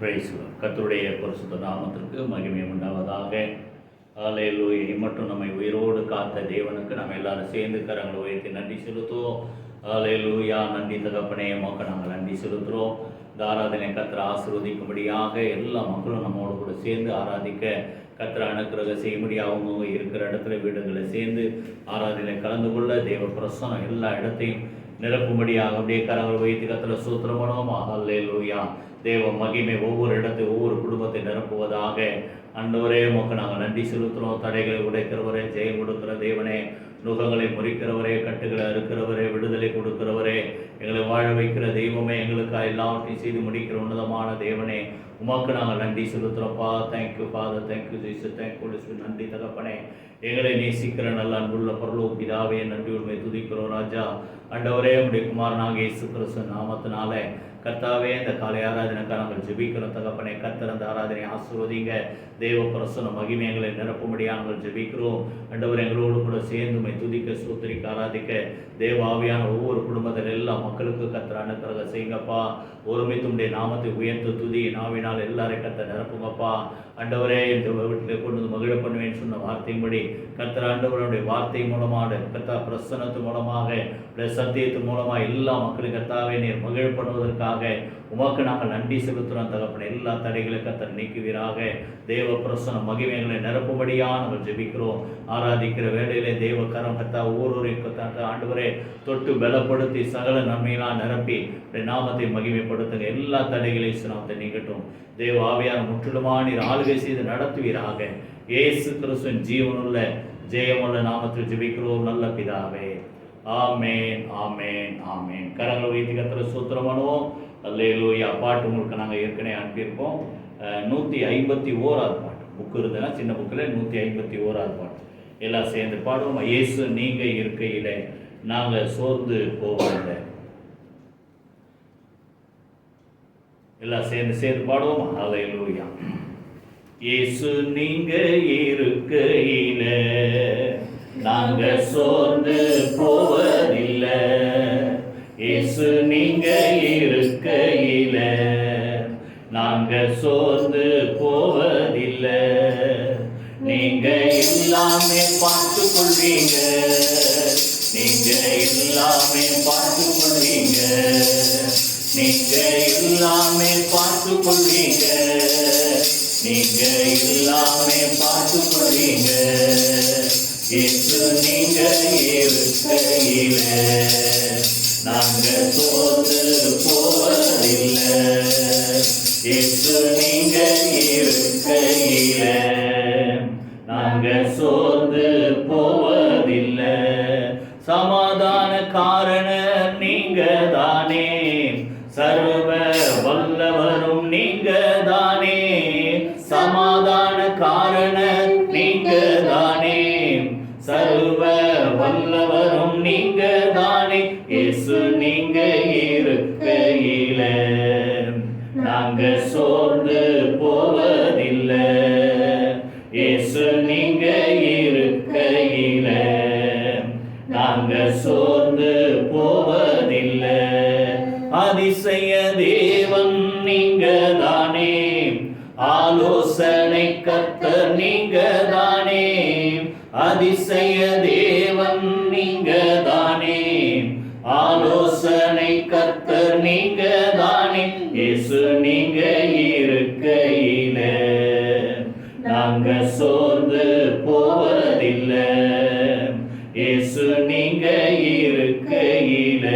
Price கர்த்தருடைய பரிசுத்த நாமத்திற்கு மகிமை உண்டாவதாக. ஹல்லேலூயா. மட்டும் நம்மை உயிரோடு காத்த தேவனுக்கு நம்ம எல்லாரும் சேர்ந்து கரங்களை உயர்த்தி நன்றி செலுத்துவோம். ஹல்லேலூயா. நன்றி தகப்பனே, உமக்கு நாங்கள் நன்றி செலுத்துகிறோம். இந்த ஆராதனை கர்த்தர் ஆசீர்வதிக்கும்படியாக எல்லா மக்களும் நம்மோடு கூட சேர்ந்து ஆராதிக்க கர்த்தர் அனுக்கிரகம் செய்யும்படியாக அவங்க இருக்கிற இடத்துல வீடுகளை சேர்ந்து ஆராதனை கலந்து கொள்ள தேவ பிரசனம் எல்லா இடத்தையும் நிரப்பும்படியாக அப்படியே கரங்கள் வைத்து கர்த்தரை ஸ்தோத்திரம் பண்ணுவோம். ஹல்லேலூயா. தேவ மகிமை ஒவ்வொரு இடத்தையும் ஒவ்வொரு குடும்பத்தை நிரப்புவதாக. ஆண்டவரே, உமக்கு நாங்கள் நன்றி செலுத்துகிறோம். தடைகளை உடைக்கிறவரே, ஜெயம் கொடுக்கிற தேவனே, நுகங்களை முறிக்கிறவரே, கட்டுகளை அறுக்கிறவரே, விடுதலை கொடுக்கிறவரே, எங்களை வாழ வைக்கிற தெய்வமே, எங்களுக்காக எல்லாவற்றையும் செய்து முடிக்கிற உன்னதமான தேவனே, உமக்கு நாங்கள் நன்றி செலுத்துகிறோம்ப்பா. Thank you father, thank you Jesus, thank you நன்றி தகப்பனே. எங்களை நேசிக்கிற நல்ல அன்புள்ள பரலோக பிதாவே, நன்றி உண்மை துதிக்கிறோம் ராஜா. ஆண்டவரே, உடைய குமாரனாக இயேசு கிறிஸ்து நாமத்தினால கர்த்தாவே, இந்த காலை ஆராதனைக்காக நாங்கள் ஜெபிக்கிறோம் தகப்பனே. கர்த்தர் அந்த ஆராதனை ஆசீர்வதிங்க. தேவ பிரசன்ன மகிமைகளை நிரப்பும்படியாக நாங்கள் ஜெபிக்கிறோம். ஆண்டவர், எங்களோடு கூட சேர்ந்து துதிக்க ஸ்தோத்திரிக்க ஆராதிக்க தேவ ஆவியான ஒவ்வொரு குடும்பத்தில் எல்லா மக்களுக்கு கர்த்தர் அனுக்கிரகம் செய்யுங்கப்பா. ஒருமித்து உடைய நாமத்தை உயர்த்து துதி நாவினால் எல்லாரையும் கர்த்தர் நிரப்புங்கப்பா. ஆண்டவரே, இந்த வீட்டில் கொண்டு வந்து மகிழ பண்ணுவேன்னு சொன்ன வார்த்தையின்படி கர்த்தர் ஆண்டவருடைய வார்த்தை மூலமாக கர்த்தா பிரசன்னத்து மூலமாக சத்தியத்து மூலமாக எல்லா மக்களும் கர்த்தாவே நீர் மகிழ பண்ணுவதற்காக உமக்கு நாங்கள் நன்றி செலுத்துகிறோம் தகப்பனே. எல்லா தடைகளை கர்த்தர் நீக்குவீராக. தேவ பிரசன்ன மகிமைகளை நிரப்பும்படியாக நாங்கள் ஜெபிக்கிறோம். ஆராதிக்கிற வேளையிலே தேவ கரம் கர்த்தா ஒவ்வொருவரையும் ஆண்டவரே தொட்டு பலப்படுத்தி சகல நன்மையெல்லாம் நிரப்பி நாமத்தை மகிமைப்படுத்துங்க. எல்லா தடைகளையும் சிரமத்தை நீக்கட்டும். தேவ ஆவியான முற்றிலுமா நீர் ஆளுகை செய்து நடத்துவீராக. இயேசு கிறிஸ்துவின் ஜீவனுள்ள ஜெயமுள்ள நாமத்தில் ஜெபிக்கிறோம் நல்ல பிதாவே. ஆமேன், ஆமேன், ஆமேன். கரங்களை வைத்து கர்த்தரை ஸ்தோத்திரம் பண்ணுவோம். அல்லேலூயா. பாட்டு உங்களுக்கு நாங்கள் ஏற்கனவே அனுப்பியிருக்கோம். 151வது பாட்டு புக்கு இருந்ததுன்னா சின்ன புக்கில் 151வது பாட்டு எல்லாம் சேர்ந்து பாடுவோம். இயேசு நீங்க இருக்கையில் நாங்கள் சோர்ந்து போவதில்லை. எல்லாம் சேர்ந்து பாடுவோம். அல்லேலூயா. இயேசு நீங்க இருக்கையில நாங்க சோர்ந்து போவதில்லை. இயேசு நீங்க இருக்கையில நாங்க சோர்ந்து போவதில்லை. நீங்க எல்லாமே பார்த்து கொள்வீங்க. நீங்க எல்லாமே பார்த்து கொள்வீங்க. நீங்க எல்லாமே பார்த்து கொள்வீங்க. நீங்க எல்லாமே பார்த்து கொள்வீங்க. இயேசு நீங்க இருக்கையில நாங்க சோர்ந்து போவதில்லை. இயேசு நீங்க இருக்கையில நாங்க சோர்ந்து போவதில்லை. சமாதான காரணர் நீங்க தானே, சர்வ வல்லவரும் நீங்க தானே. சமாதான காரணர் நீங்க தானே, சர்வ வல்லவரும் நீங்க தானே. இயேசு நீங்க இருக்கையில நாங்க சோர்ந்து போவதில்லை. இயேசு நீங்க இருக்கையில நாங்க சோர்ந்து போவதில்லை. அதிசய தேவன் நீங்க தானே, ஆலோசனை கர்த்தர் நீங்க தானே. அதிசய தேவன் நீங்க தானே, ஆலோசனை கர்த்தர் நீங்க தானே. இயேசு நீங்க இருக்கையில நாங்க சோர்ந்து போவதில்லை. இயேசு நீங்க இருக்கையில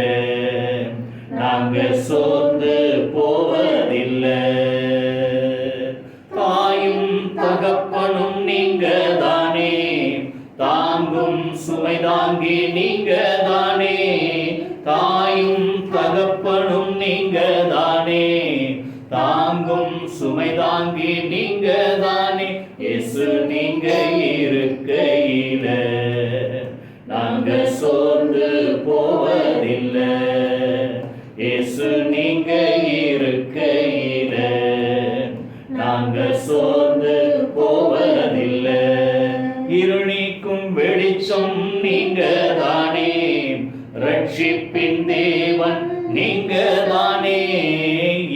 நாங்க சோர்ந்து போவதில்லை. தாயும் தகப்பனும் நீங்க தானே, தாங்கும் சுமை தாங்கி நீங்க தானே. தாயும் தகப்பனும் நீங்க தானே, தாங்கும் சுமை தாங்கி நீங்க தானே. இயேசு நீங்க இருக்கையில நாங்க சோர்ந்து போவதில்லை. இயேசு நீங்க இருக்கையில நாங்க சோர்ந்து போவதில்லை. இருளிக்கும் வெளிச்சம் நீங்க தானே, ரட்சிப்பின் தேவன் நீங்க தானே.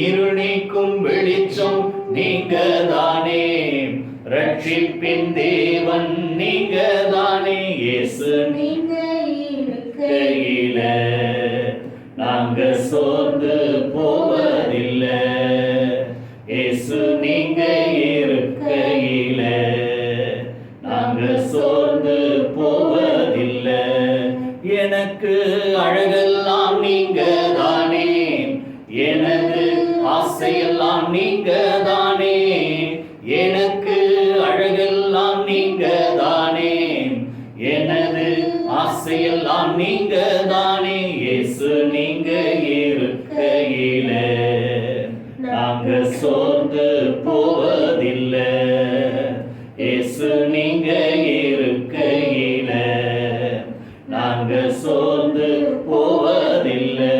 இருளிக்கும் வெளிச்சம் நீங்கதானே, ரட்சிப்பின் தேவன் நீங்கதானே. இயேசு நீங்க இருக்கையில நாங்க சோர்ந்து போவதில்லை. இயேசு நீங்க இருக்கையில நாங்க சோர்ந்து போவதில்லை. எனக்கு அழகெல்லாம் நீங்க தானே, எனது ஆசையெல்லாம் நீங்க தானே. எனக்கு அழகெல்லாம் நீங்க தானே, எனது ஆசையெல்லாம் நீங்க தானே. இயேசு நீங்க இருக்கையில நாங்க சோர்ந்து போவதில்லை. இயேசு நீங்க இருக்கையில நாங்க சோர்ந்து போவதில்லை.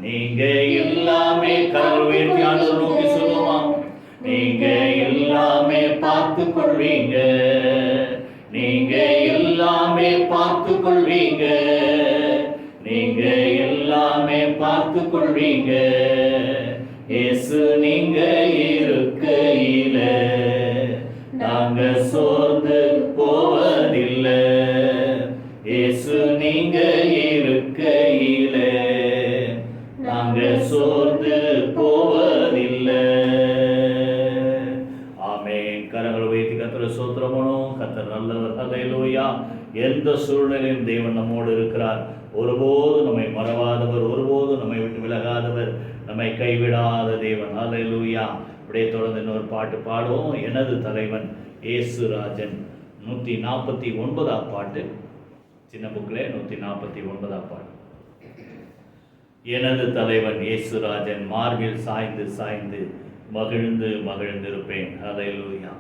நீங்க எல்லாமே கல்வெட்டியான நோக்கி சொல்லுவான். நீங்க எல்லாமே பார்த்து கொள்வீங்க, நீங்க எல்லாமே பார்த்து கொள்வீங்க, நீங்க எல்லாமே பார்த்து கொள்வீங்க. இயேசு நீங்க இருக்கையில நாங்க சோர்ந்து போவதில்லை. இயேசு நீங்க இருக்கையில நாங்க சோர்ந்து போவதில்லை. ஆமென். கரங்களை உயர்த்தி கர்த்தரை ஸ்தோத்திரம் பண்ணுவோம். கர்த்தர் நல்லவர். ஹல்லேலூயா. எந்த சூழ்நிலையும் தேவன் நம்மோடு இருக்கிறார். ஒருபோதும் நம்மை மறவாதவர், ஒருபோதும் நம்மை விட்டு விலகாதவர், நம்மை கைவிடாத தேவன். ஹல்லேலூயா. அப்படியே தொடர்ந்து இன்னொரு பாட்டு பாடுவோம். எனது தலைவன் இயேசுராஜன். 149 பாட்டு, சின்ன புக்கில் 149 பாட்டு. எனது தலைவன் இயேசுராஜன், மார்பில் சாய்ந்து சாய்ந்து மகிழ்ந்து மகிழ்ந்திருப்பேன். ஹல்லேலூயா.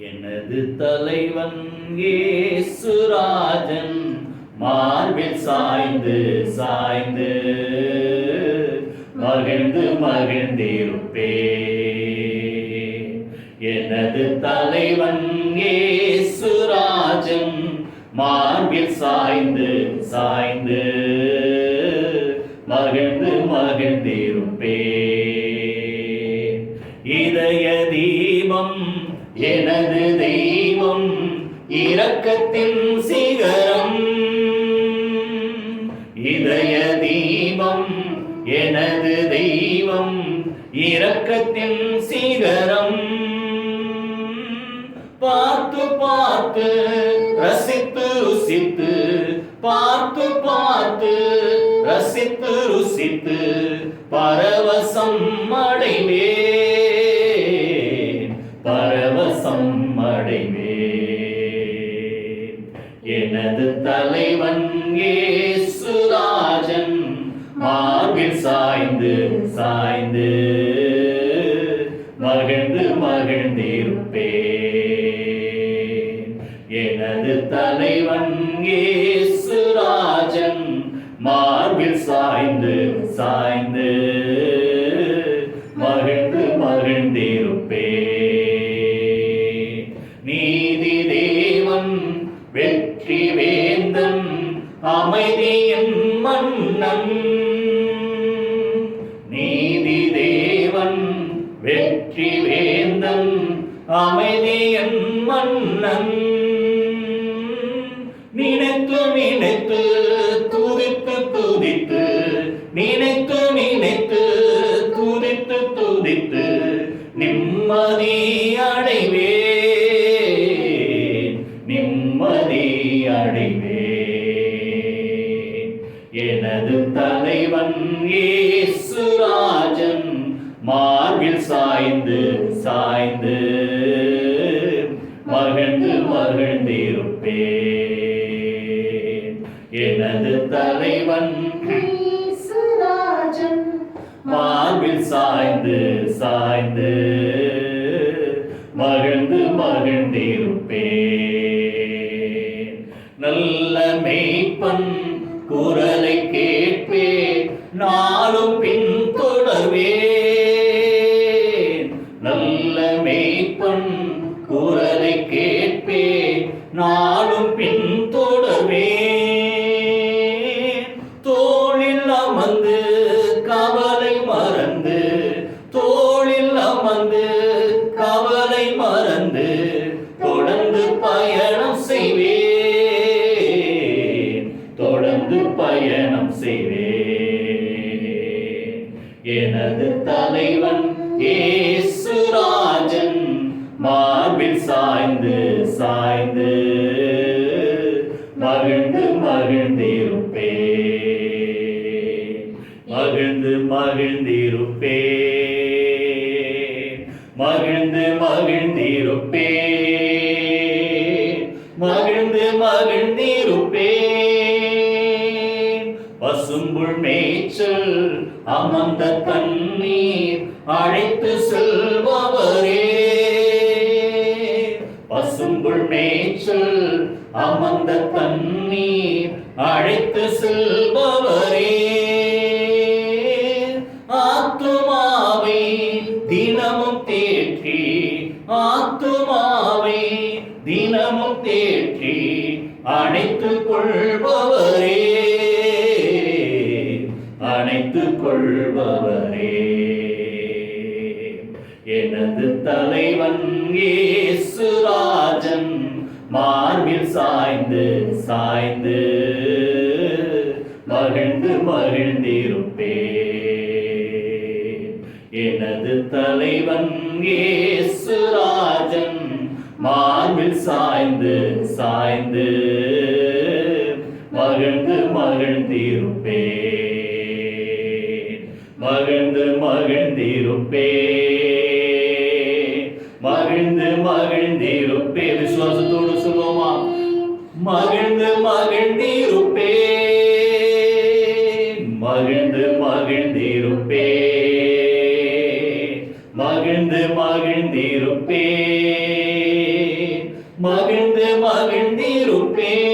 எனது தலைவன் இயேசுராஜன், மார்பில் சாய்ந்து சாய்ந்து மகிழ்ந்து மகிழ்ந்திருப்பேன். எனது தலைவன் இயேசுராஜன், மார்பில் சாய்ந்து சாய்ந்து மகிழ்ந்து மகிழ்ந்திருப்பேன். இதய தீபம் எனது தெய்வம், இரக்கத்தின் சிகரம். இதய தீபம் எனது தெய்வம், இரக்கத்தின் சிகரம். பார்த்து பார்த்து ரசித்து ருசித்து, பார்த்து பார்த்து ரசித்து ருசித்து பரவசம் அடைவேன், பரவசம் அடைவேன். எனது தலைவன் இயேசுராஜன், மார்பில் சாய்ந்து சாய்ந்து மகிழ்ந்து மகிழ்ந்திருப்பேன். எனது தலைவன் இயேசுராஜன், மார்பில் சாய்ந்து சாய்ந்து மகிழ்ந்து மகிழ்ந்திருப்பேன். நீதி தேவன் வெற்றி வேந்தன், அமைதியின் மன்னன். நீதி தேவன் வெற்றி வேந்தன், அமைதியின் மன்னன். நினைத்து நினைத்து துதித்து துதித்து, நினைத்து நினைத்து துதித்து துதித்து நிம்மதி அடைவேன், நிம்மதி அடைவேன். எனது தலைவன் இயேசுராஜன், மார்பில் சாய்ந்து சாய்ந்து மகிழ்ந்து மகிழ்ந்திருப்பேன். எனது தலைவன் இயேசுராஜன், மார்பில் சாய்ந்து சாய்ந்து மகிழ்ந்து மகிழ்ந்திருப்பேன். நல்ல மேய்ப்பன் குரலை கேட்பேன், நாளும் பின் தொடர்வேன். நல்ல மேய்ப்பன் குரலை கேட்பேன், நாளும் பின் தொடர்வேன். தோளில் அமர்ந்து கவலை மறந்து, அமர்ந்து கவலை மறந்து தொடர்ந்து பயணம் செய்வேன், தொடர்ந்து பயணம் செய்வேன். எனது தலைவன் இயேசுராஜன் மார்பில் சாய்ந்து சாய்ந்து மகிழ்ந்து மகிழ்ந்திருப்பேன், மகிழ்ந்து மகிழ்ந்திருப்பேன், மகிழ்ந்து மகிழ்ந்திருப்பேன், மகிழ்ந்து மகிழ்ந்திருப்பேன். பசும்புல் மேய்ச்சல் அமர்ந்த தண்ணீர் அழைத்து செல்பவரே, பசும்புல் மேய்ச்சல் அமர்ந்த தண்ணீர் அழைத்து செல்பவரே, ஆத்துமாவை தினமும் தேற்றி, ஆத்துமாவை தினமும் தேற்றி அணைத்துக் கொள்பவரே, அணைத்துக் கொள்பவரே. எனது தலைவன் இயேசுராஜன் மார்பில் சாய்ந்து சாய்ந்து மகிழ்ந்து மகிழ்ந்திருப்பேன். எனது தலைவன் இயேசுராஜன் மார்பில் சாய்ந்து சாய்ந்து மகிழ்ந்து மகிழ்ந்திருப்பேன், மகிழ்ந்து மகிழ்ந்திருப்பேன், மகிழ்ந்து மகிழ்ந்திருப்பேன். விசுவாசத்தோடு சொல்லுவோமா? மகிழ்ந்து மகிழ்ந்திருப்பேன், மகிழ்ந்து மகிழ்ந்திருப்பேன், மகிழ்ந்து மகிழ்ந்திருப்பேன், மகிழ்ந்து மகிழ்ந்திருப்பேன்.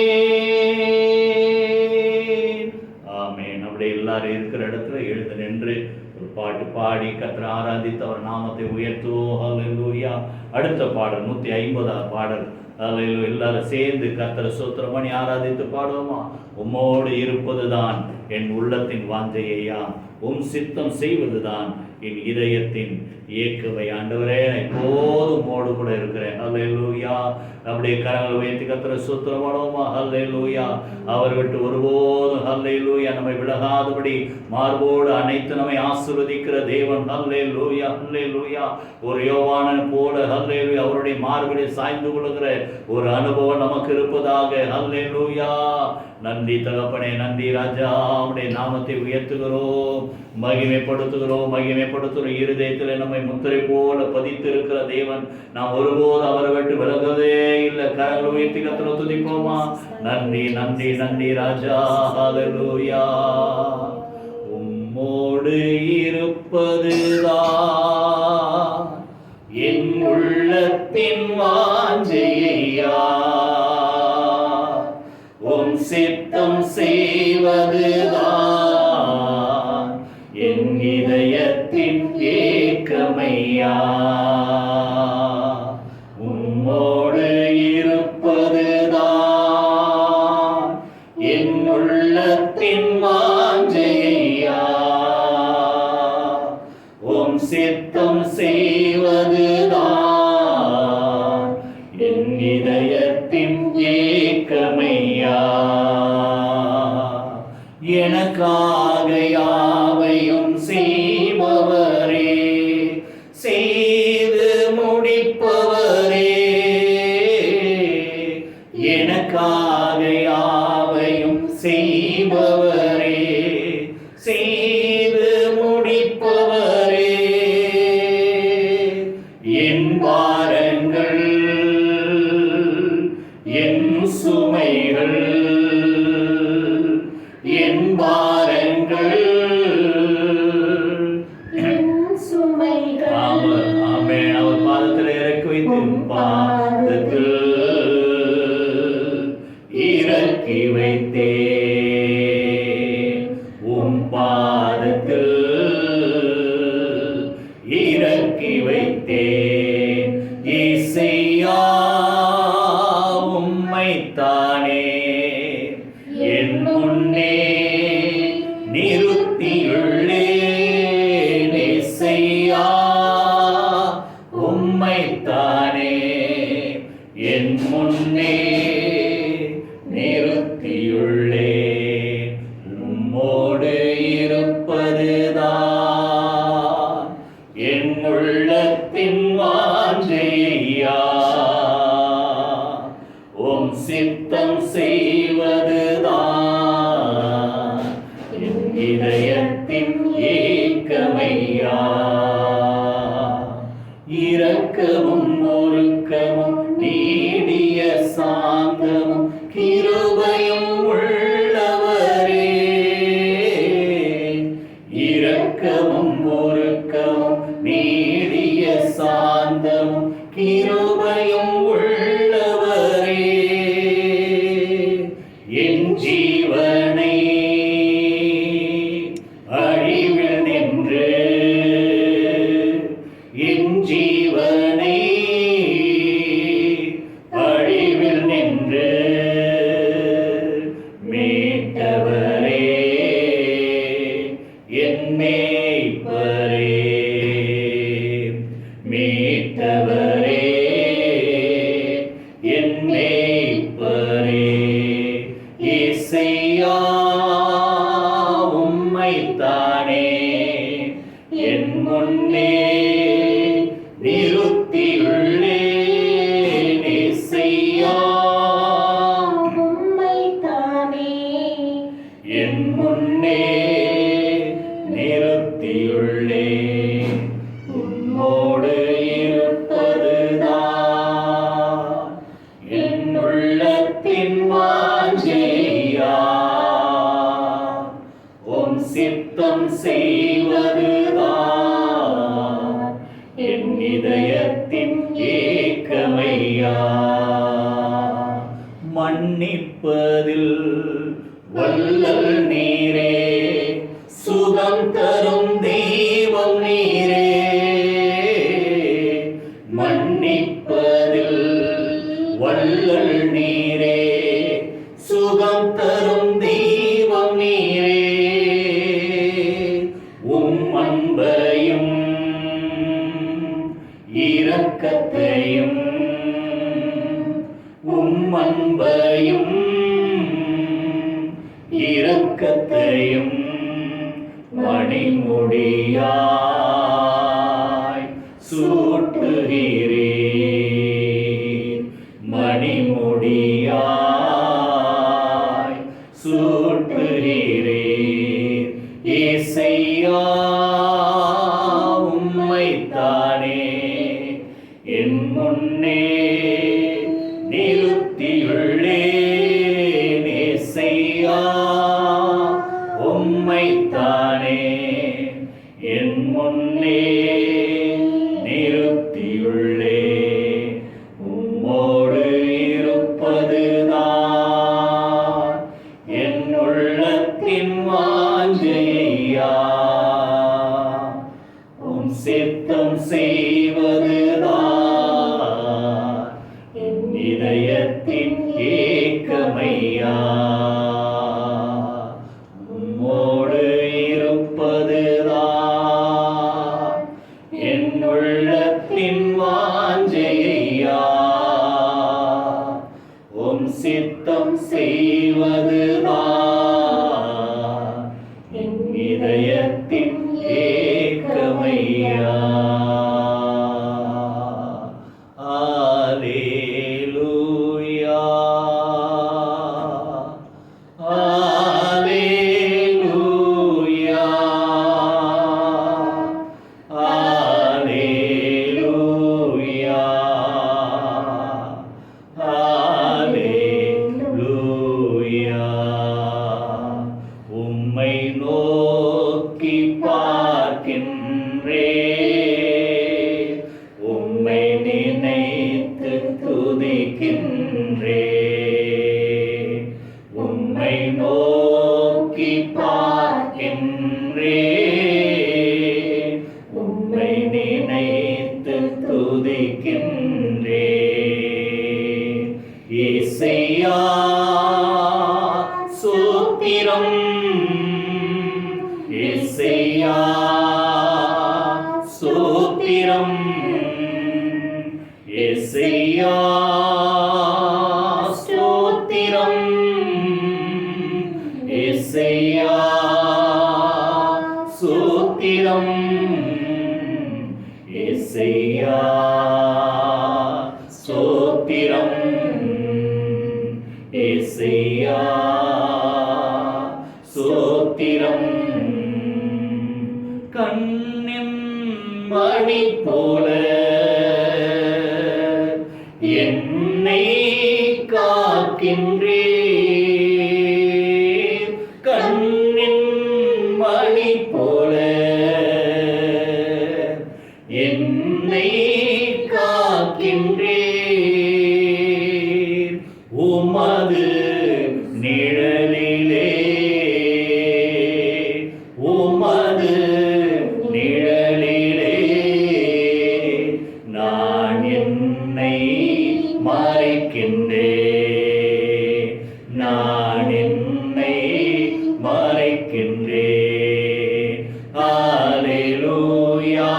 ஆமென். அப்படியே எல்லாரும் இருக்கிற இடத்துல எழுந்து நின்று ஒரு பாட்டு பாடி கர்த்தரை ஆராதித்து அவர் நாமத்தை உயர்த்துவோம். ஹல்லேலூயா. அடுத்த பாடல் 150 பாடல். ஹல்லேலூயா. எல்லாரும் சேர்ந்து கர்த்தரை ஸ்தோத்திரம் பண்ணி ஆராதித்து பாடுவோமா? உம்மோடு இருப்பதுதான் என் உள்ளத்தின் வாஞ்சையா, உம் சித்தம் செய்வதுதான் என் இதயத்தின் இயக்குவை. ஆண்டவரே, எப்போதும் உம்மோடு கூட இருக்கிறேன். ஹல்லேலூயா. அப்படியே கரங்களை உயர்த்தி கர்த்தரை ஸ்தோத்திரம் பண்ணுவோமா? ஹல்லேலூயா. அவர் விட்டு ஒருபோதும் ஹல்லேலூயா நம்மை விலகாதபடி மார்போடு அனைத்து நம்மை ஆசீர்வதிக்கிற தேவன். ஹல்லேலூயா, ஹல்லேலூயா. ஒரு யோவானன் போல ஹல்லேலூயா அவருடைய மார்பில் சாய்ந்து கொள்கிற ஒரு அனுபவம் நமக்கு இருப்பதாக. ஹல்லேலூயா. நன்றி தகப்பனே, நன்றி ராஜா. அவருடைய நாமத்தை உயர்த்துகிறோம், மகிமைப்படுத்துகிறோம், மகிமைப்படுத்துகிறோம். இருதயத்தில் நம்மை முத்திரை போல பதித்து இருக்கிற தேவன். நாம் ஒருபோது அவரை விட்டு விலகவே இல்லை. கரங்களை உயர்த்தி கர்த்தரை துதிப்போமா? நன்றி நன்றி நன்றி ராஜா. ஹல்லேலூயா. உம்மோடு இருப்பதுதான் என் உள்ளத்தின் வாஞ்சையா, உம் சித்தம் செய்வதுதான் என் இதயத்தின் ஏக்கமையா. உம்மோடு இருப்பதுதான் என் உள்ளத்தின் வாஞ்சையா, உம் சித்தம் செய்வதுதான் என் இதயத்தின் ஏக்கமையா. எனக்காக யாவையும் செய்பவரே, செய்து முடிப்பவரே, எனக்காக யாவையும் செய்பவரே, செய்து முடிப்பவரே. என் பாரங்கள் என் சுமைகள், என் பாரங்கள் என் சுமைகள். ஆமென். அவர் பாதத்தில் இறக்கி வைத்து பாதத்தில் இறக்கி வைத்தே, உம் பாதத்தில் இறக்கி வைத்தேன். இசையா உம்மைத்தானே என் முன்னே நிறுத்தியுள்ளேன். இசையா நீடிய சாந்தமும் கிருபையும் உள்ளவரே, என் ஜீவனை அழிவில் நின்று, என் ஜீவனை அழிவில் நின்று மீட்டவரே, என் மேய்ப்பரே, மீட்டவரே, என் மேய்ப்பரே. இசையா உம்மைத்தானே என் முன்னே நிறுத்தியுள்ளேன். இசையா உம்மைத்தானே என் முன்னே நிறுத்தியுள்ளேன். உம்மோடு இருப்பதுதான் என் உள்ளத்தின் வாஞ்சையா, உம் சித்தம் செய்வதுதான் என் இதயத்தின் ஏக்கமையா. மன்னிப்பதில் வல்லல் நீரே, சுகம் தரும் தெய்வம் நீரே. மன்னிப்பதில் வல்லல் நீரே, சுகம் தரும் தெய்வம் நீரே. உம் அன்பையும் இரக்கத்தையும், உம் அன்பையும் இரக்கத்தையும் மணிமுடியாய் சூட்டுகிறீர், மணிமுடியாய் சூட்டுகிறீர். இசையா உம்மைத்தானே என் முன்னே நிறுத்தியுள்ளேன். இசையா உம்மைத்தானே என் முன்னே நிறுத்தியுள்ளேன். உம்மோடு இருப்பதுதான் என் உள்ளத்தின் வாஞ்சையா, உம் சித்தம் செய்வதுதான் என் இதயத்தின் ஏக்கமையா. உம்மோடு இருப்பதுதான் என் உள்ளத்தின் வாஞ்சையா, உம் சித்தம் செய்வதுதான் என் இதயத்தின் ஏக்கமையா. அல்லேலூயா, அல்லேலூயா, அல்லேலூயா, அல்லேலூயா. உம்மை நோக்கி பார்க்கின்றேன், உம்மை நினைத்து துதிக்கின்றேன். உம்மை நோக்கி பார்க்கின்றேன், உம்மை நினைத்து துதிக்கின்றேன். இசையா சூத்திரம், இசையா சூத்திரம், இசையா ஸ்தோத்திரம், இசையா சூத்திரம், இசையா ஸ்தோத்திரம், இசையா ஸ்தோத்திரம். கண்ணின் மணி போல என்னை காக்கின்றீர், கண்ணின் மணி போல என்னை காக்கின்றீர் உமது நிழலிலே உமது நிழலிலே நான் என்னை மறைக்கின்றேன் நான் என்னை மறைக்கின்றேன் ஹல்லேலூயா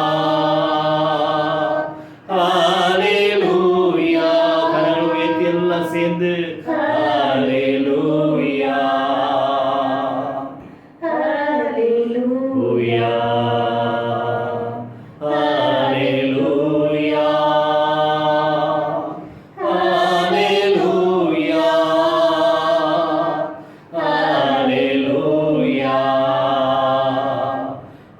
ஹல்லேலூயா கரங்களை உயர்த்தி எல்லாம் சேர்ந்து ஹல்லேலூயா ஹல்லேலூயா ஹல்லேலூயா ஹல்லேலூயா ஹல்லேலூயா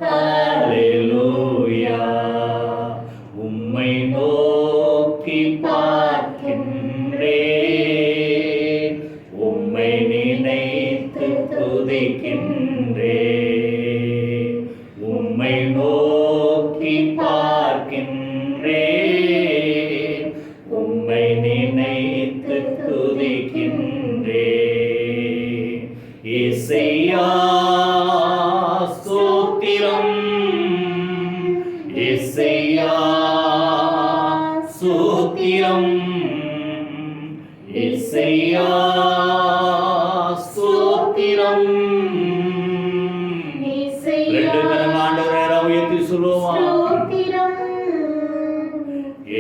ஹல்லேலூயா உம்மை நோக்கி பார்க்கின்றேன் உம்மை நினைத்து துதிக்கின்றேன் உம்மை நோக்கி பார்க்கின்றேன் உம்மை நினைத்து துதிக்கின்றேன் இசையா ஸ்தோத்திரம் இசையா ஸ்தோத்திரம் இசையா ஸ்தோத்திரம் ரெண்டு கரம் ஆண்டவரே உயர்த்தி சொல்லுவோமா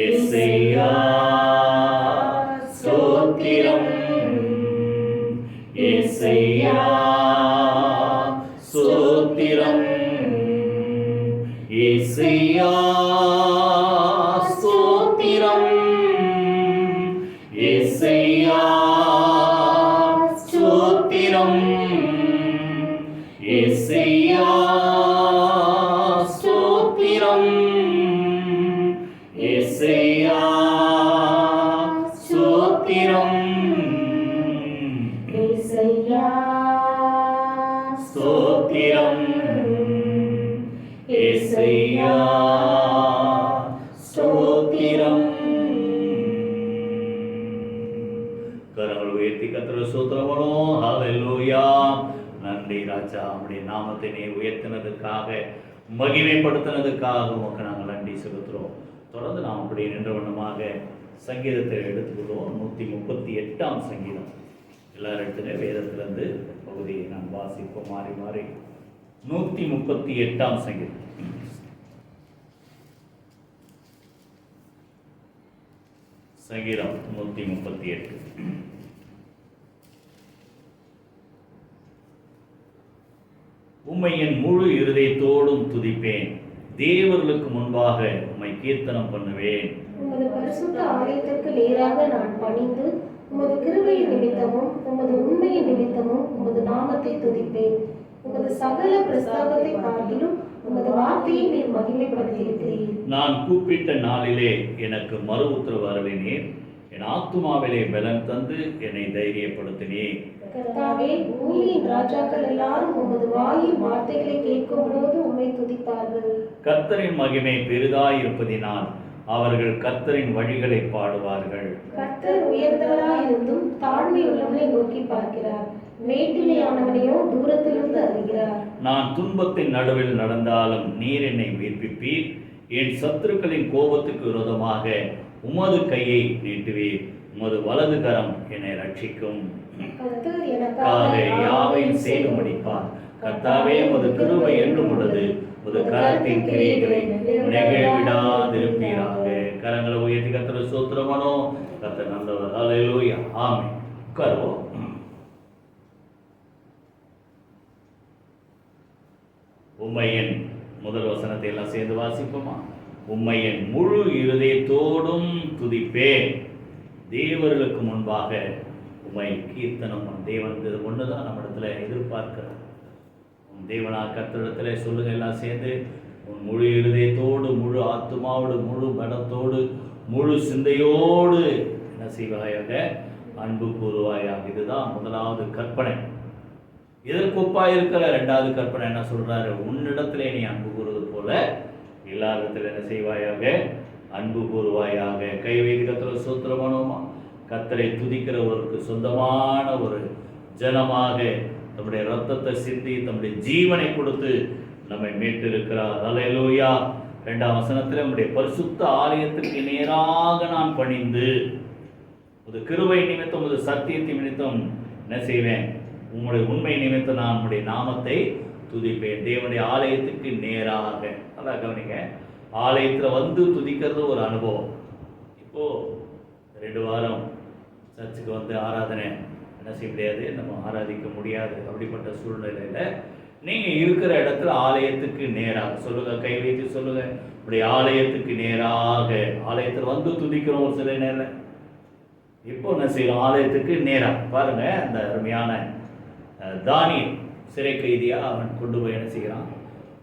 இசையா ஸ்தோத்திரம் இசையா ஸ்தோத்திரம் இசையா ஸ்தோத்திரம் இசையா ஸ்தோத்திரம் இசையா ஸ்தோத்திரம் இசையா ஸ்தோத்திரம் இசையா ஸ்தோத்திரம் இசையா ஸ்தோத்திரம் கரங்கள் உயர்த்தி கர்த்தரை ஸ்தோத்திரம் பண்ணுவோம் ஹல்லேலூயா நன்றி ராஜா உம்முடைய நாமத்தை நீர் உயர்த்தினதுக்காக மகிமைப்படுத்தினதுக்காக உமக்கு நாங்கள் நன்றி செலுத்துகிறோம் தொடர்ந்து நாம் அப்படி நின்ற வண்ணமாக சங்கீதத்தை எடுத்துக்கொள்வோம் 138ஆம் சங்கீதம் எல்லாரும் இடத்துல வேதத்திலிருந்து பகுதியை நாம் வாசிப்போம் மாறி மாறி 138ஆம் சங்கீதம் சங்கீதம் 138 உம்மை என் முழு இருதயத்தோடும் துதிப்பேன் தேவர்களுக்கு முன்பாக உம்மை கீர்த்தனம் பண்ணுவேன் உமது பரிசுத்த ஆலயத்திற்கு நேராக நான் பணிந்து உமது கிருபையின் நிமித்தமும் உமது உண்மையின் நிமித்தமும் உமது நாமத்தை துதிப்பேன் உமது சகல பிரஸ்தாபத்தை பார்க்கிலும் உமது வார்த்தையை நீர் மகிமைப்படுத்தியிருக்கிறீர் நான் கூப்பிட்ட நாளிலே எனக்கு மறு உத்தரவு அருளினீர் என் ஆத்துமாவிலே பலன் தந்து என்னை தைரியப்படுத்தினீர் கர்த்தாவே பூமியின் ராஜாக்கள் எல்லாரும் உமது வாயின் வார்த்தைகளை கேட்கும் போது உம்மை துதிப்பார்கள் கர்த்தரின் மகிமை பெரிதாயிருப்பதினால் அவர்கள் கர்த்தரின் வழிகளை பாடுவார்கள் கர்த்தர் உயர்ந்தவராயிருந்தும் தாழ்மை உள்ளவனை நோக்கி பார்க்கிறார் மேட்டிமையானவனையோ தூரத்திலிருந்து அறிகிறார் நான் துன்பத்தின் நடுவில் நடந்தாலும் நீர் என்னை உயிர்ப்பிப்பீர் என் சத்துருக்களின் கோபத்துக்கு விரோதமாக உமது கையை நீட்டுவீர் உமது வலது கரம் என்னை ரட்சிக்கும் கர்த்தர் எனக்காக யாவையும் செய்து முடிப்பார் கர்த்தாவே உமது கிருபை என்றும் உள்ளது உமது கரத்தின் கிரியைகளை நெகிழ்விடாதிருப்பீராக கரங்களை உயர்த்தி கர்த்தரை ஸ்தோத்திரமனோ கர்த்தர் நல்லவர் ஹல்லேலூயா ஆமென் உட்காருவோம் உம்மையின் முதல் வசனத்தை எல்லாம் சேர்ந்து வாசிப்போமா உம்மையின் முழு இருதயத்தோடும் துதிப்பேன் தேவர்களுக்கு முன்பாக உம்மை கீர்த்தனம் தேவன் ஒன்றுதான் நம்ம இடத்துல எதிர்பார்க்கிறார் உன் தேவனா கர்த்தரிடத்துல சொல்லுங்க எல்லாம் சேர்ந்து உன் முழு இருதயத்தோடு முழு ஆத்துமாவோடு முழு பலத்தோடு முழு சிந்தையோடு என்ன செய்வாயாக அன்பு கூறுவாயாக இதுதான் முதலாவது கற்பனை இதற்கு ஒப்பாக இருக்கிற ரெண்டாவது கற்பனை என்ன சொல்றாரு உன்னிடத்திலே நீ அன்பு கூறுவது போல இல்லாதத்தில் என்ன செய்வாயாக, அன்பு கூறுவாயாக. கை வைத்து கர்த்தருக்கு ஸ்தோத்திரம் பண்ணுவோமா? கர்த்தரை துதிக்கிறவருக்கு சொந்தமான ஒரு ஜனமாக நம்முடைய ரத்தத்தை சிந்தி தம்முடைய ஜீவனை கொடுத்து நம்மை மீட்டிருக்கிறார். அல்லேலூயா. 2ஆம் வசனத்தில் நம்முடைய பரிசுத்த ஆலயத்திற்கு நேராக நான் பணிந்து ஒரு கிருபை நிமித்தம் ஒரு சத்தியத்தை நிமித்தம் என்ன செய்வேன், உங்களுடைய உண்மை நிமித்தம் நான் உங்களுடைய நாமத்தை துதிப்பேன். தேவனுடைய ஆலயத்துக்கு நேராக. நல்லா கவனிங்க, ஆலயத்தில் வந்து துதிக்கிறது ஒரு அனுபவம். இப்போது 2 வாரம் சர்ச்சுக்கு வந்து ஆராதனை என்ன செய்ய முடியாது, நம்ம ஆராதிக்க முடியாது. அப்படிப்பட்ட சூழ்நிலையில் நீங்கள் இருக்கிற இடத்துல ஆலயத்துக்கு நேராக சொல்லுங்கள், கை வைத்து சொல்லுங்கள், இப்படி ஆலயத்துக்கு நேராக. ஆலயத்தில் வந்து துதிக்கிறோம் ஒரு சில நேரம். இப்போ என்ன செய்யணும், ஆலயத்துக்கு நேராக. பாருங்கள், அந்த அருமையான தானியேல் சிறை கைதியாக அவன் கொண்டு போய் என்ன செய்கிறான்,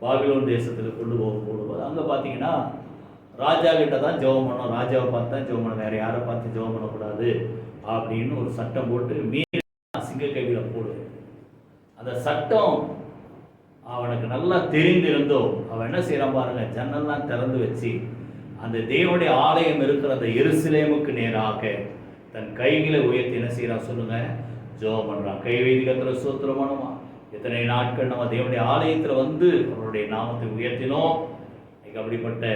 பாபிலோன் தேசத்தில் கொண்டு போகும்போது அங்கே பார்த்தீங்கன்னா ராஜா கிட்ட தான் ஜெபம் பண்ணணும், ராஜாவை பார்த்து தான் ஜெபம் பண்ணணும், வேறு யாரை பார்த்து ஜெபம் பண்ணக்கூடாது அப்படின்னு ஒரு சட்டம் போட்டு மீறி சிங்க கைவியில் போடு. அந்த சட்டம் அவனுக்கு நல்லா தெரிந்திருந்தோ அவன் என்ன செய்யறான் பாருங்க, ஜன்னல்லாம் திறந்து வச்சு அந்த தேவனுடைய ஆலயம் இருக்கிற அந்த எருசலேமுக்கு நேராக தன் கைகளை உயர்த்தி என்ன செய்யறான் சொல்லுங்க, ஜெபம் பண்றான். கை வைத்து கர்த்தருக்கு ஸ்தோத்திரம் பண்ணுமா? எத்தனை நாட்கள் நம்ம தேவனுடைய ஆலயத்தில் வந்து அவருடைய நாமத்தை உயர்த்தினோம். அப்படிப்பட்ட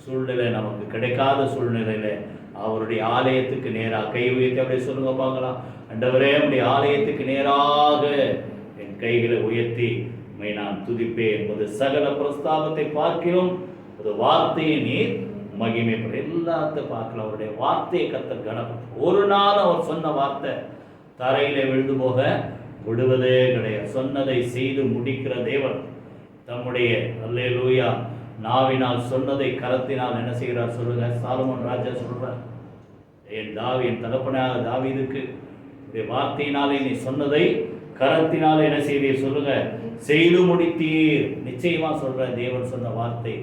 சூழ்நிலை நமக்கு கிடைக்காத சூழ்நிலையில அவருடைய ஆலயத்துக்கு நேராக கை உயர்த்தி அப்படியே சொல்லுங்க பார்க்கலாம். ஆண்டவரே, நம்முடைய ஆலயத்துக்கு நேராக என் கைகளை உயர்த்தி நான் துதிப்பேன். என்பது சகல பிரஸ்தாபத்தை பார்க்கிறோம், ஒரு வார்த்தையை நீர் மகிமைப்படும். எல்லாத்தையும் பார்க்கலாம். அவருடைய வார்த்தையை கர்த்தர் கனப்படுத்த ஒரு நாள் அவர் சொன்ன வார்த்தை தரையில விழுந்து போக விடுவதே கிடையாது. சொன்னதை செய்து முடிக்கிற தேவன் தம்முடைய அல்லேலூயா நாவினால் சொன்னதை கரத்தினால் என்ன செய்கிறார் சொல்லுங்க. சாலமோன் ராஜா சொல்றார், என் தகப்பனாக தாவீதுக்கு வார்த்தையினாலே நீ சொன்னதை கரத்தினாலே என்ன செய்வீர் சொல்லுங்க, செய்து முடித்தீர். நிச்சயமா சொல்ற, தேவன் சொன்ன வார்த்தை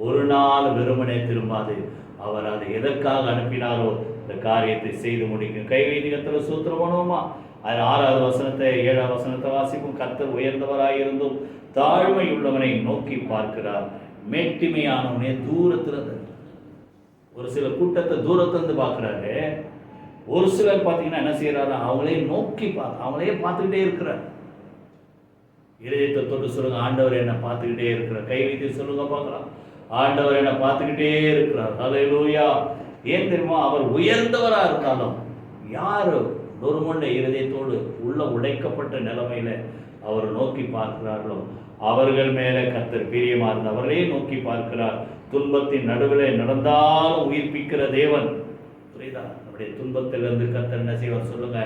ஒரு நாள் வெறுமனே திரும்பாது. அவர் அதை எதற்காக அனுப்பினாரோ இந்த காரியத்தை செய்து முடிக்கும். கை வைத்து கர்த்தருக்கு ஸ்தோத்திரம் பண்ணுவோமா? அது 6வது வசனத்தை 7வது வசனத்தை வாசிக்கும். கர்த்தர் உயர்ந்தவராயிருந்தும் தாழ்மை உள்ளவனை நோக்கி பார்க்கிறார், மேட்டிமையானவனே தூரத்துல. ஒரு சில கூட்டத்தை தூரத்திலிருந்து பார்க்கிறாரு, ஒரு சிலர் பார்த்தீங்கன்னா என்ன செய்யறாரு, அவங்களே நோக்கி அவங்களே பார்த்துக்கிட்டே இருக்கிறார். இதயத்தை தொட்டு சொல்லுங்க, ஆண்டவர் என்ன பார்த்துக்கிட்டே இருக்கிறார். கை வைத்து சொல்லுங்க பார்க்கலாம், ஆண்டவர் என்ன பார்த்துக்கிட்டே இருக்கிறார். அல்லேலூயா. ஏன் தெரியுமா, அவர் உயர்ந்தவரா இருந்தாலும் யாரு நொறுமண்ட இருதயத்தோடு உள்ள உடைக்கப்பட்ட நிலைமையில அவர் நோக்கி பார்க்கிறார்களோ அவர்கள் மேலே கர்த்தர் பிரியமா இருந்து அவர்களே நோக்கி பார்க்கிறார். துன்பத்தின் நடுவில் நடந்தாலும் உயிர்ப்பிக்கிற தேவன். புரியுதா? நம்முடைய துன்பத்திலிருந்து கர்த்தர் என்ன செய்வார் சொல்லுங்க,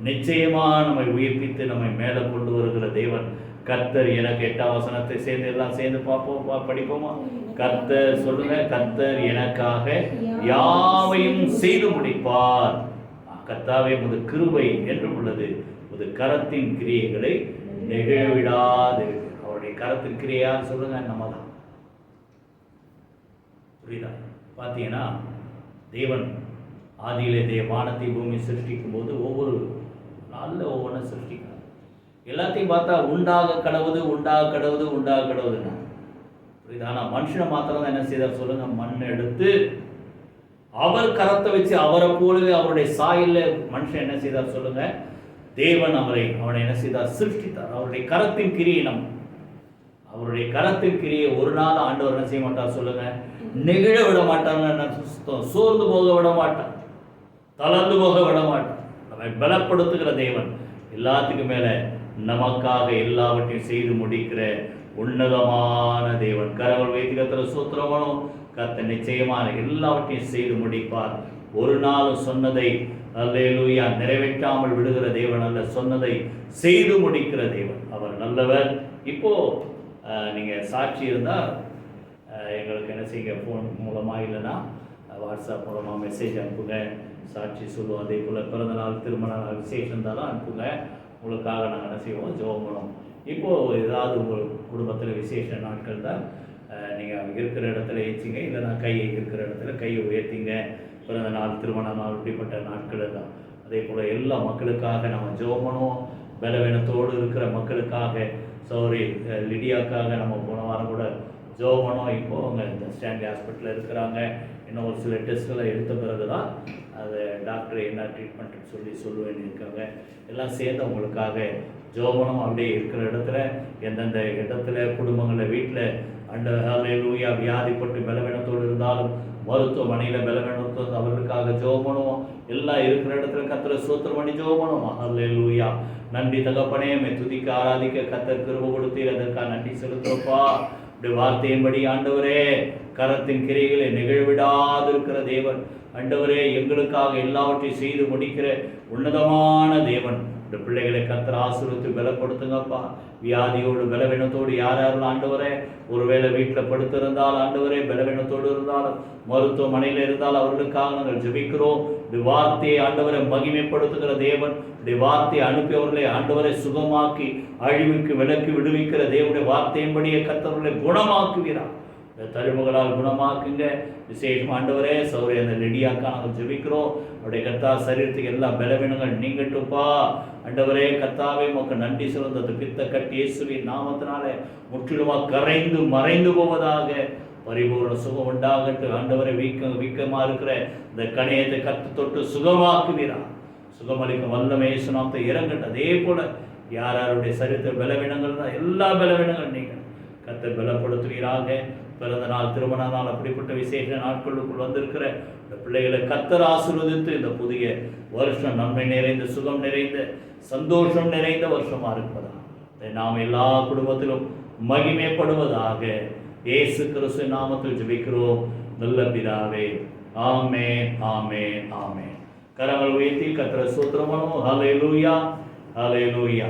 நிச்சயமா நம்மை உயிர்ப்பித்து நம்மை மேலே கொண்டு வருகிற தேவன் கர்த்தர். எனக்கு 8ஆம் வசனத்தை சேர்ந்து எல்லாம் சேர்ந்து பார்ப்போம், படிப்போமா? கர்த்தர் சொல்லுங்க, கர்த்தர் எனக்காக யாவையும் செய்து முடிப்பார். கர்த்தாவே உமது கிருபை என்றும் உள்ளது, உமது கரத்தின் கிரியைகளை நெகிழவிடாது. அவருடைய கரத்தின் கிரியையார் சொல்லுங்க, நம்ம தான். புரியுதா? பார்த்தீங்கன்னா தேவன் ஆதியிலே வானத்தை பூமி சிருஷ்டிக்கும் போது ஒவ்வொரு நாளில் ஒவ்வொன்றும் சிருஷ்டிக்கிறார். எல்லாத்தையும் பார்த்தா உண்டாக கடவுது உண்டாக கடவுது உண்டாக கடவுதுன்னா புரியுதா? ஆனால் மனுஷனை மாத்திரம் தான் என்ன செய்தார் சொல்லுங்க, மண் எடுத்து அவர் கரத்தை வச்சு அவரை போலவே அவருடைய சாயல்ல மனுஷன் என்ன செய்தார் சொல்லுங்க, தேவன் அவனை என்ன செய்தார், சிருஷ்டித்தார். அவருடைய கரத்தின் கிரியை அவருடைய கரத்தின் கிரியை ஒரு நாள் ஆண்டவர் என்ன செய்ய மாட்டார் சொல்லுங்க, நெகிழ விட மாட்டார், சோர்ந்து போக விட மாட்டார், தளர்ந்து போக விட மாட்டார். நம்மை பலப்படுத்துகிற தேவன், எல்லாத்துக்கும் மேல நமக்காக எல்லாவற்றையும் செய்து முடிக்கிற உன்னதமான தேவன். கரங்கள் வைத்து கர்த்தருக்கு ஸ்தோத்திரம் பண்ணுவோம். கர்த்தர் நிச்சயமான எல்லாவற்றையும் செய்து முடிப்பார். ஒரு நாள் சொன்னதை அல்லேலூயா நிறைவேற்றாமல் விடுகிற தேவன் அல்ல, சொன்னதை செய்து முடிக்கிற தேவன். அவர் நல்லவர். இப்போ நீங்க சாட்சி இருந்தால் எங்களுக்கு என்ன செய்யுங்க, ஃபோன் மூலமாக இல்லைன்னா வாட்ஸ்அப் மூலமாக மெசேஜ் அனுப்புங்க, சாட்சி சொல்லுவோம். அதே போல் பிறந்த நாள் திருமண நாள் விசேஷம் இருந்தாலும் அனுப்புங்க, உங்களுக்காக நாங்கள் என்ன செய்வோம், ஜெபம் பண்ணுவோம். இப்போது ஏதாவது உங்கள் குடும்பத்தில் விசேஷ நாட்கள் தான் நீங்கள் இருக்கிற இடத்துல ஏற்றிங்க, இல்லைனா கையை இருக்கிற இடத்துல கையை உயர்த்திங்க. பிறந்த நாள் திருமண நாள் இப்படிப்பட்ட நாட்கள் தான். அதே போல் எல்லா மக்களுக்காக நம்ம ஜெபம் பண்ணுவோம். பலவீனத்தோடு இருக்கிற மக்களுக்காக, சௌரி லிடியாக்காக நம்ம போன வாரம் கூட ஜோமனும் இப்போ அவங்க இந்த ஸ்டான்லி ஹாஸ்பிட்டலில் இருக்கிறாங்க. இன்னும் ஒரு சில டெஸ்ட்டெல்லாம் எடுத்த பிறகு தான் அதை டாக்டர் என்ன ட்ரீட்மெண்ட்டுன்னு சொல்லுவேன்னு இருக்காங்க. எல்லாம் சேர்ந்து அவங்களுக்காக ஜோமனும் அப்படியே இருக்கிற இடத்துல எந்தெந்த இடத்துல குடும்பங்களில் வீட்டில் ஹல்லேலூயா வியாதிப்பட்டு பலவீனத்தோடு இருந்தாலும் மருத்துவமனையில் பலவீனத்தோடு அவர்களுக்காக ஜோமனும் எல்லாம் இருக்கிற இடத்துல கர்த்தரை ஸ்தோத்திரம் பண்ணி ஜோமனும். ஹல்லேலூயா. நன்றி தகப்பனே, துதிக்க ஆராதிக்க கர்த்தர் கிருபை கொடுத்தீர், அதற்காக நன்றி செலுத்துறப்பா. இப்படி வார்த்தையின்படி ஆண்டவரே கரத்தின் கிரைகளை நிகழ்விடாதிருக்கிற தேவன், ஆண்டவரே எங்களுக்காக எல்லாவற்றையும் செய்து முடிக்கிற உன்னதமான தேவன். இந்த பிள்ளைகளை கர்த்தர் ஆசீர்வதித்து பலப்படுத்துங்கப்பா. வியாதியோடு பலவீனத்தோடு யாரெல்லாம் ஆண்டவரே ஒருவேளை வீட்டில் படுத்திருந்தால் ஆண்டவரே பலவீனத்தோடு இருந்தாலும் மருத்துவமனையில் இருந்தால் அவர்களுக்காக நாங்கள் ஜெபிக்கிறோம். இந்த வார்த்தையை ஆண்டவரை மகிமைப்படுத்துகிற தேவன், இந்த வார்த்தையை அனுப்பியவர்களை ஆண்டவரை சுகமாக்கி அழிவுக்கு விலக்கி விடுவிக்கிற தேவனுடைய வார்த்தையின்படியே கர்த்தர்களை குணமாக்குகிறார். இந்த தழும்புகளால் குணமாக்குங்க. விசேஷம் ஆண்டவரே சௌரிய அந்த லெடியாக்கா நாங்கள் ஜெபிக்கிறோம். அவருடைய கர்த்தா சரீரத்துக்கு எல்லா பலவீனங்கள் நீங்கட்டுப்பா. ஆண்டவரே கர்த்தாவே உமக்கு நன்றி செலுத்த பித்த கட்டி இயேசுவின் நாமத்தினாலே முற்றிலுமாக கரைந்து மறைந்து போவதாக பரிபூர்ண சுகம் உண்டாகட்டும். ஆண்டவரை வீக்கமாக இருக்கிற இந்த கணையத்தை கத்து தொட்டு சுகமாக்குவீரா. சுகமளிக்கும் வல்லமை சுனாமத்தை இறங்கட்டும். அதே போல யாருடைய சரீரத்தில் பலவீனங்கள் தான் எல்லா பலவீனங்கள் நீங்கள் கர்த்தர் பலப்படுத்துவீராக. பிறந்த நாள், திருமண நாள், அப்படிப்பட்ட விசேஷ நாட்களுக்குள் வந்திருக்கிற இந்த பிள்ளைகளை கர்த்தர் ஆசீர்வதித்து இந்த புதிய வருஷம் நன்மை நிறைந்த சுகம் நிறைந்த சந்தோஷம் நிறைந்த வருஷமாக இருப்பதா நாம் எல்லா குடும்பத்திலும் மகிமைப்படுவதாக இயேசு கிறிஸ்து நாமத்தில் ஜெபிக்கிறோம் நல்ல பிதாவே. ஆமென், ஆமென், ஆமென். கரங்கள் உயர்த்தி கர்த்தரை ஸ்தோத்திரம் பண்ணுவோம். ஹல்லேலூயா, ஹல்லேலூயா.